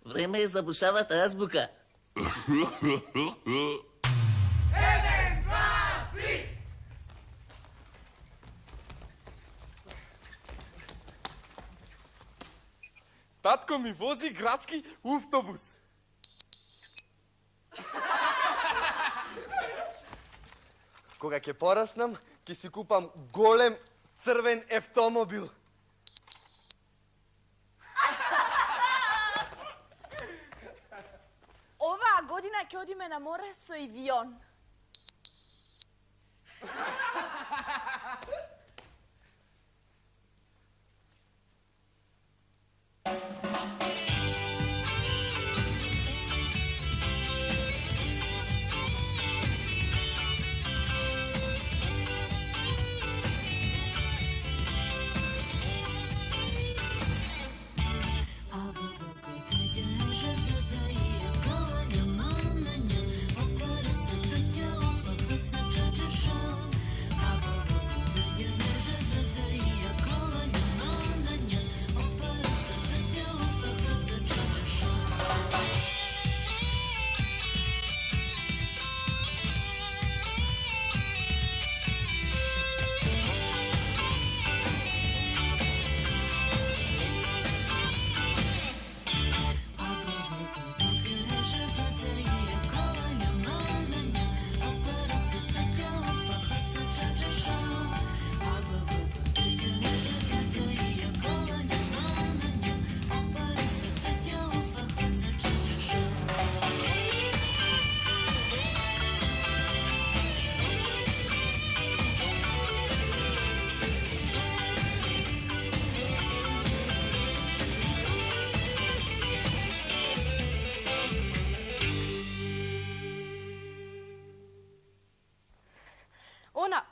Vreme je za bušavata azbuka. Татко ми вози градски автобус. Кога ќе пораснам, ќе си купам голем црвен автомобил. Оваа година ќе одиме на море со авион.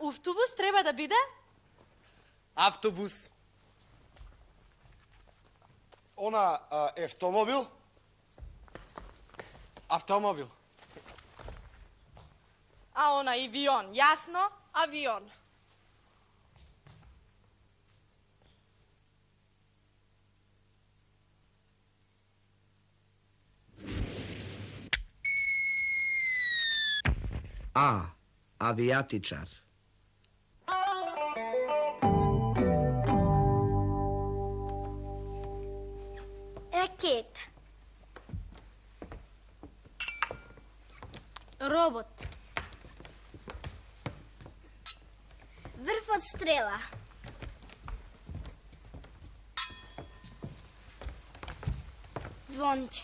Автобус треба да биде? Автобус. Она автомобил? Автомобил. А она авион, јасно? Авион. Авијатичар. Ракета. Робот. Врв од стрела. Звонче.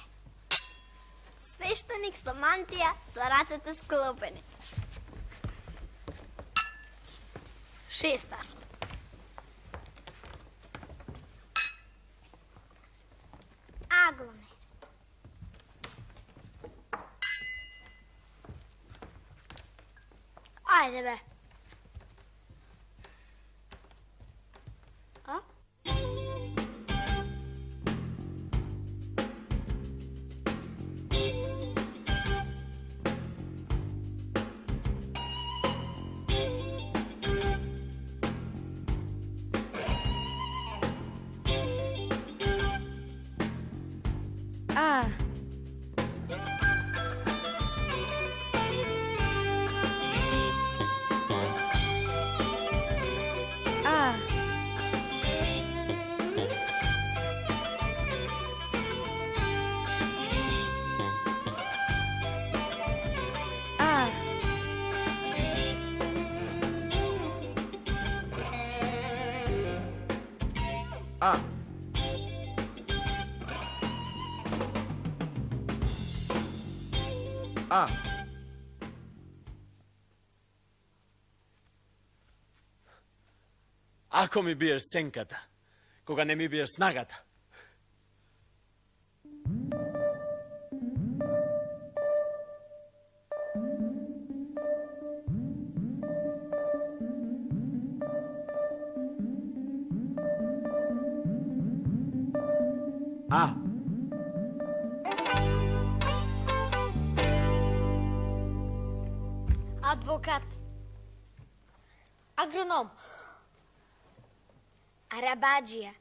Свештеник со мантија со рацете склопени. Шестар. Агломер. Ајде бе. А? Ако ми биеш сенката, кога не ми биеш снагата. Адвокат. Агроном. Арабаджија.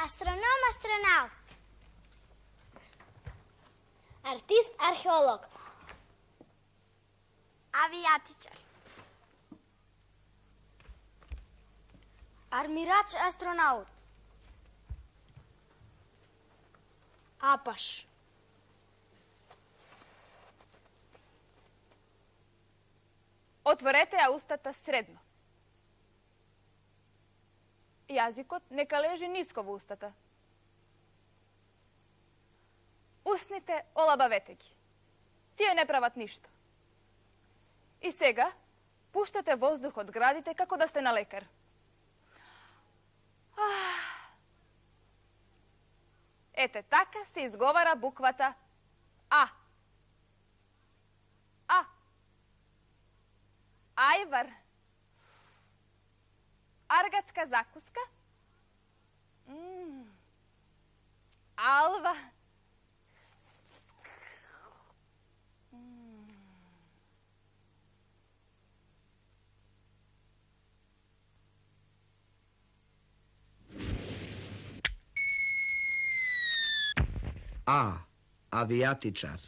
Astronom, astronaut. Artist, arheolog. Avijatičar. Armirač, astronaut. Apaš. Otvorete устата средно. Јазикот нека лежи ниско во устата. Усните олабавете ги. Тие не прават ништо. И сега пуштате воздух од градите како да сте на лекар. Ете така се изговара буквата А. А. Ајвар. Аргатска закуска. Алва. A. Avijatičar.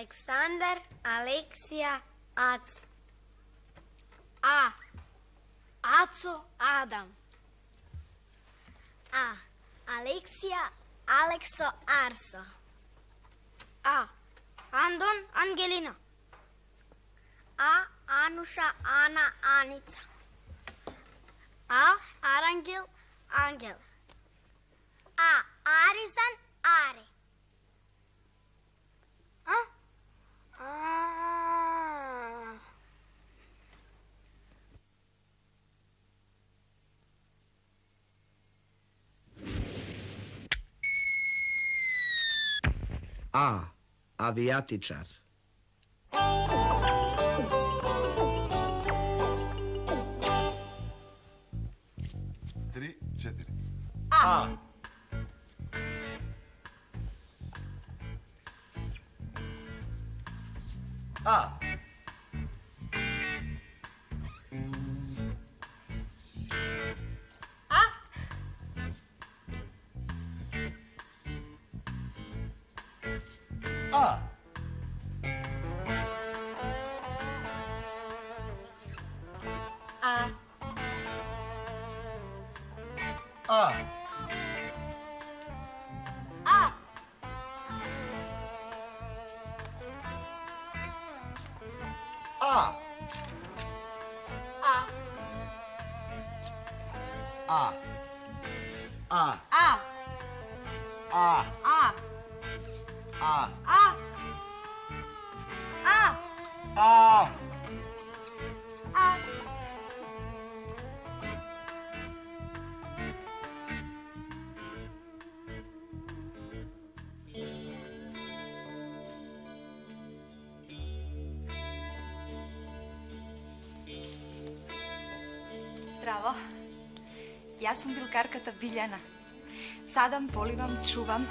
Aleksandar, Aleksija, Aco. A. Aco, Adam. A. Aleksija, Alekso, Arso. A. Andon, Angelina. A. Anuša, Ana, Anica. A. Arangel, Angel. A. Arizan, Are. A. Avijatičar. Tri, četiri. A. A. A. A. A. A. A. A. A. A. A. A. A. A. A. Здраво. Јас сум билкарката Билјана. Садам, поливам, чувам,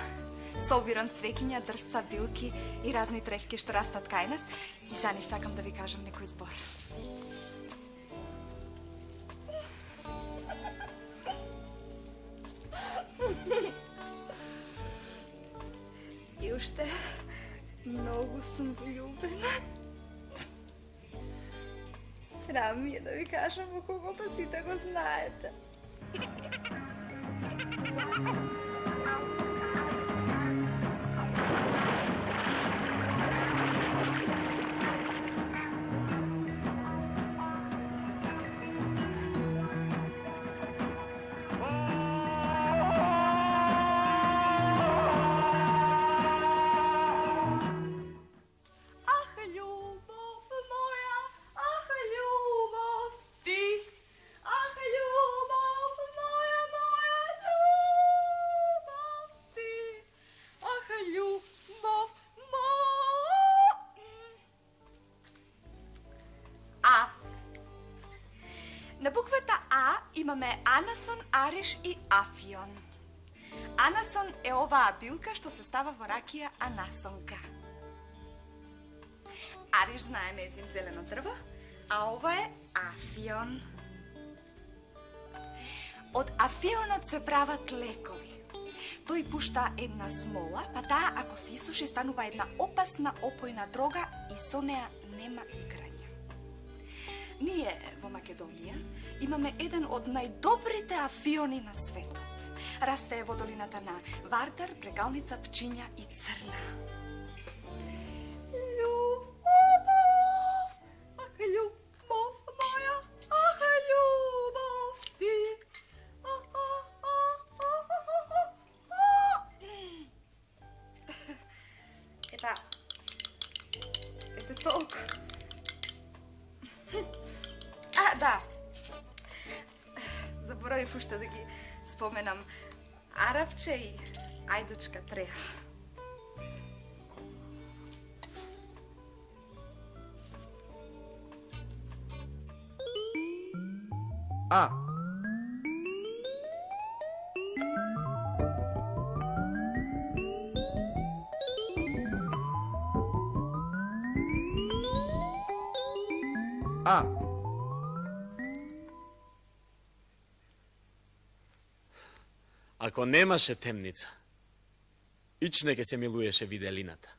собирам цвекиња, дрвца, билки и разни тревки што растат кај нас и за нив сакам да ви кажам некој збор. И уште многу сум влюбена. Срам ми е да ви кажам во кого, па сите го знаете. На буквата А имаме анасон, ариш и афион. Анасон е оваа билка што се става во ракија анасонка. Ариш знаеме е зелено дрво, а ова е афион. Од афионот се прават лекови. Тој пушта една смола, па таа ако се исуши станува една опасна опојна дрога и со неа нема играње. Ние во Македонија имаме еден од најдобрите афиони на светот. Расте во долината на Вардар, Прегалница, Пчиња и Црна. Љубов, аха љубов моја, аха љубов ти. Ете толку. Да. Заборавив уште да ги споменам Арапче и Ајдучка Трева. А. А. Ако немаше темница, ичне ке се милуеше виделината.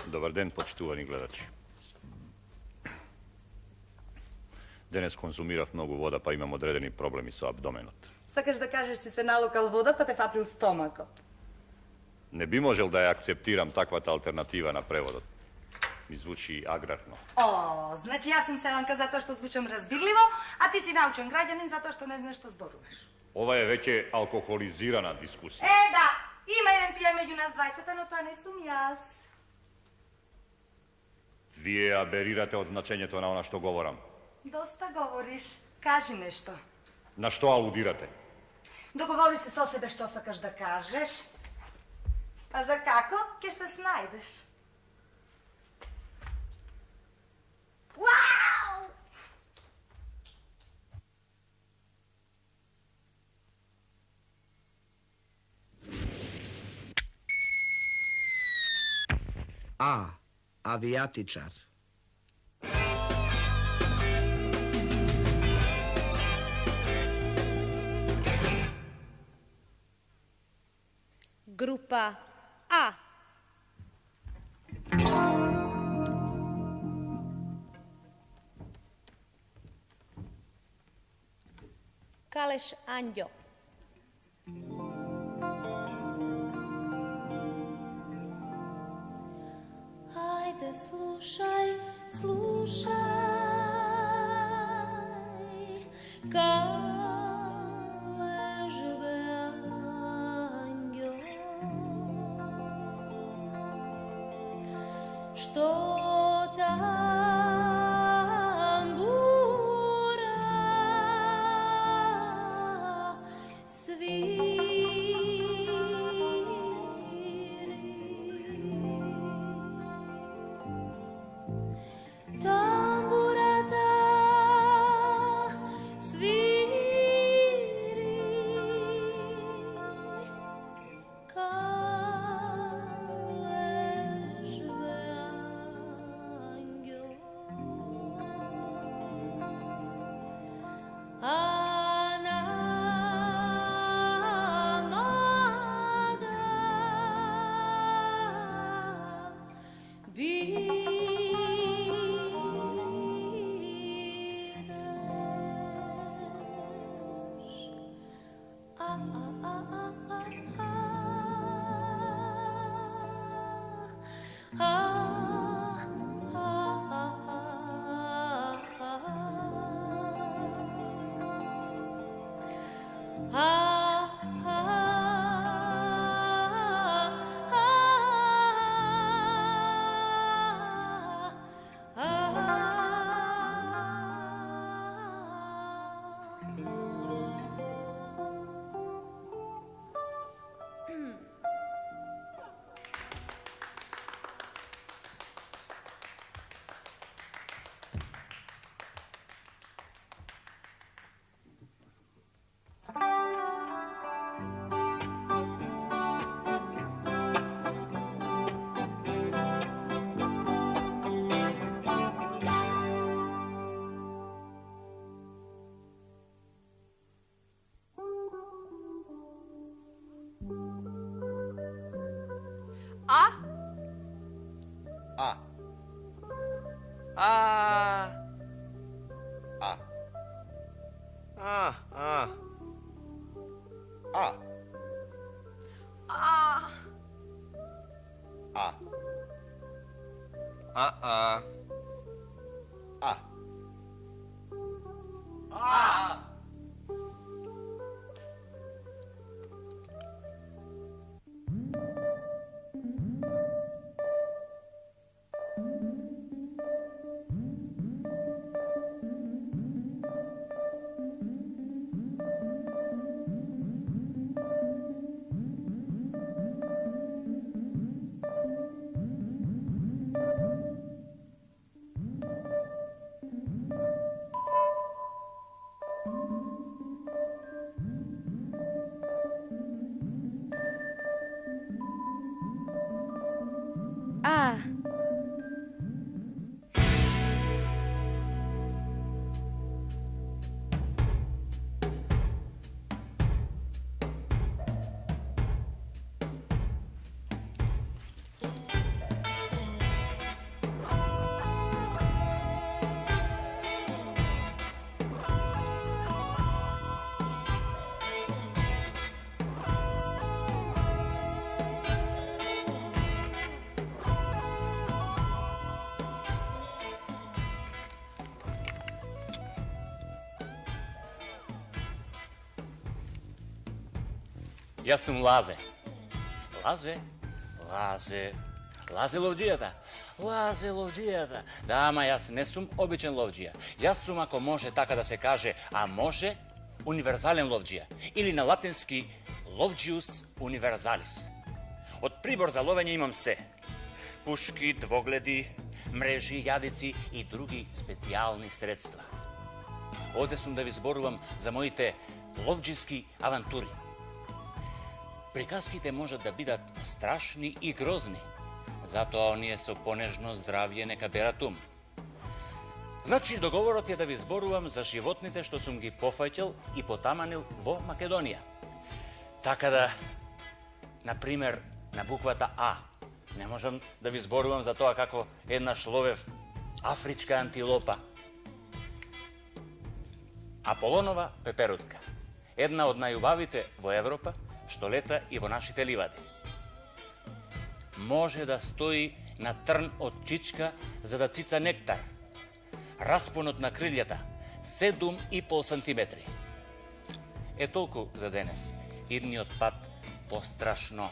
Добар ден, почитувани гледачи. Денес конзумирав многу вода, па имам одредени проблеми со абдоменот. Сакаш да кажеш си се налокал вода, па те фатил стомакот. Не би можел да ја акцептирам таквата алтернатива на преводот. Ми звучи аграрно. О, значи јас сум селанка затоа што звучам разбирливо, а ти си научен граѓанин затоа што не знаеш што зборуваш. Ова е веќе алкохолизирана дискусија. Да, има еден пијан меѓу нас двајцата, но тоа не сум јас. Вие аберирате од значењето на она што говорам. Доста говориш. Кажи нешто. На што алудирате? Договори се со себе што сакаш да кажеш. А за како ќе се снајдеш? Вау! A. Avijatičar. Grupa A. Kaleš Anđo. Ajde, slušaj, slušaj, Kaležbe Anđo, što Ja sam Laze. Laze lovđijata. Laze lovđijata. Dama, ja ne sam običan lovđija. Ja sam, ako može tako da se kaže, a može, univerzalen lovđija. Ili na latinski lovđius universalis. Od pribor za lovenje imam sve. Puški, dvogledi, mreži, jadici i drugi specijalni sredstva. Ovde sam da vi zborujem za mojite lovđijski avanturi. Приказките можат да бидат страшни и грозни, затоа оние со понежно здравје нека берат ум. Значи, договорот е да ви зборувам за животните што сум ги пофаќал и потаманил во Македонија. Така да, например, на буквата А, не можам да ви зборувам за тоа како еднаш ловев афричка антилопа. Аполонова пеперутка. една од најубавите во Европа, што лета и во нашите ливади. Може да стои на трн од чичка за да цица нектар. Распонот на крилјата 7,5 сантиметри. Е толку за денес. Идниот пат пострашно.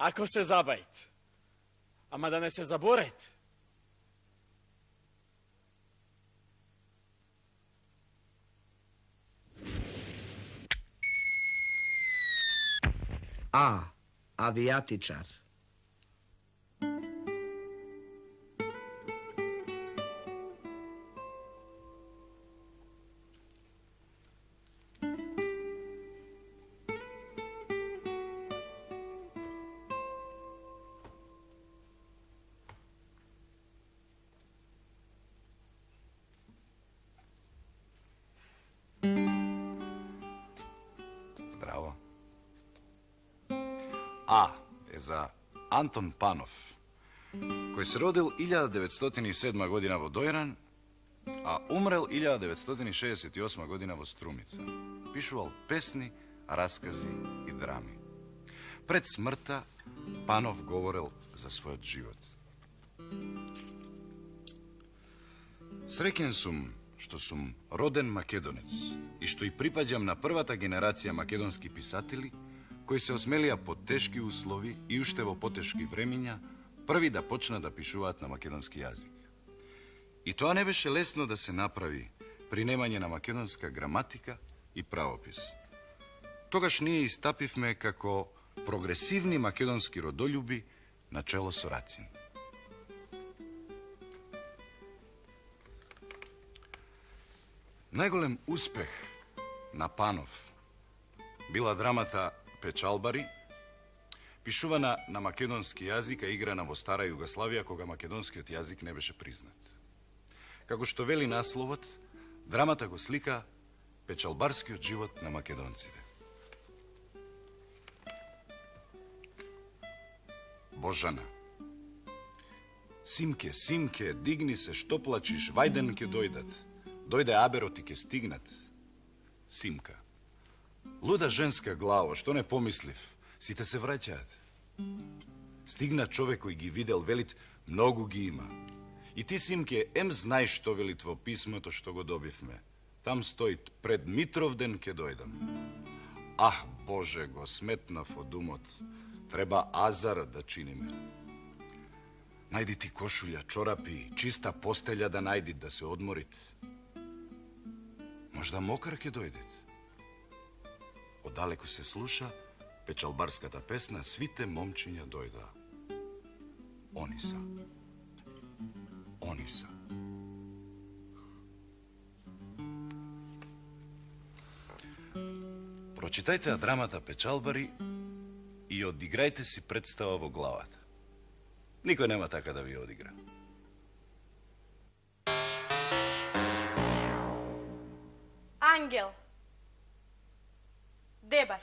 Ако се забајт, ама да не се заборет. A. Avijatičar. Здраво. А е за Антон Панов, кој се родил 1907 година во Дојран, а умрел 1968 година во Струмица. Пишувал песни, раскази и драми. Пред смртта Панов говорел за својот живот. Среќен сум што сум роден македонец и што и припаѓам на првата генерација македонски писатели кои се осмелија под тешки услови и уште во потешки времиња први да почнат да пишуваат на македонски јазик. И тоа не беше лесно да се направи при немање на македонска граматика и правопис. Тогаш ние истапивме како прогресивни македонски родолюби на чело со Рацин. Најголем успех на Панов била драмата Печалбари, пишувана на македонски јазик, а играна во Стара Југославија, кога македонскиот јазик не беше признат. Како што вели насловот, драмата го слика печалбарскиот живот на македонците. Божана. Симке, Симке, дигни се, што плачиш, вајден ке дојдат. Дојде аберот и ке стигнат. Симка. Луда женска главо, што не помислив, сите се враќаат. Стигна човек кој ги видел, велит, многу ги има. И ти, Симке, знаеш што велит во писмото што го добивме. Там стои, пред Митровден ке дојдам. Ах, Боже, го сметнав од умот. Треба азар да чиниме. Најди ти кошулја, чорапи, чиста постелја да најди да се одморит. Можда мокар ке дојдет. Одалеку се слуша печалбарската песна "Свите момчиња дојдоа". Они са. Они са. Прочитајте ја драмата Печалбари и одиграјте си представа во главата. Никој нема така да ви одигра. Ангел. Дебар.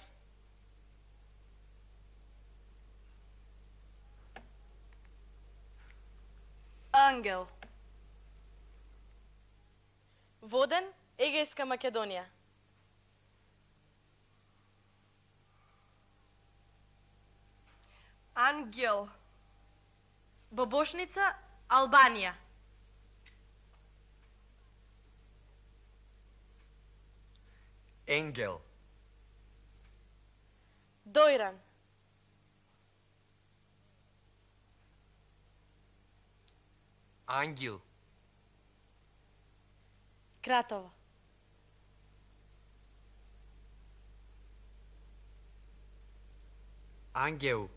Ангел. Воден, Егејска Македонија. Ангел. Бобошница, Албанија. Енгел. Дојран. Ангел. Кратово. Ангел.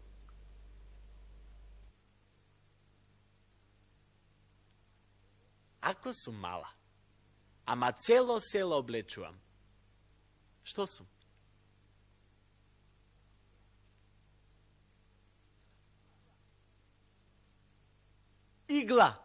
Ако сум мала, ама цело село облечувам, што сум? igla.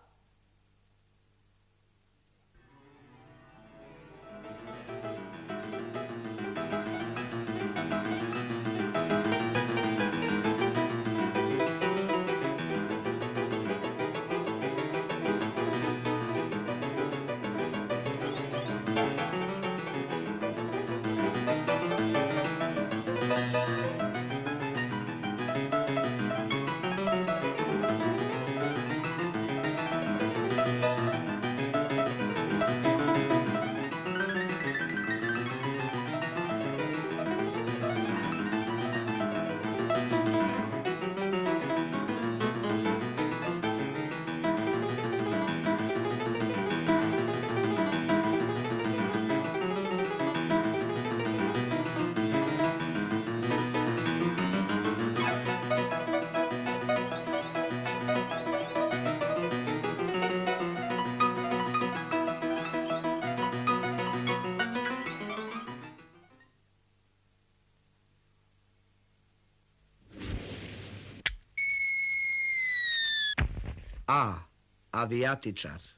A. Avijatičar.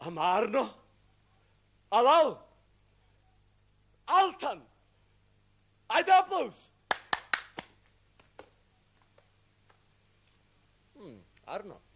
Amarno, Alal, Altan, ajde aplauz. Arno.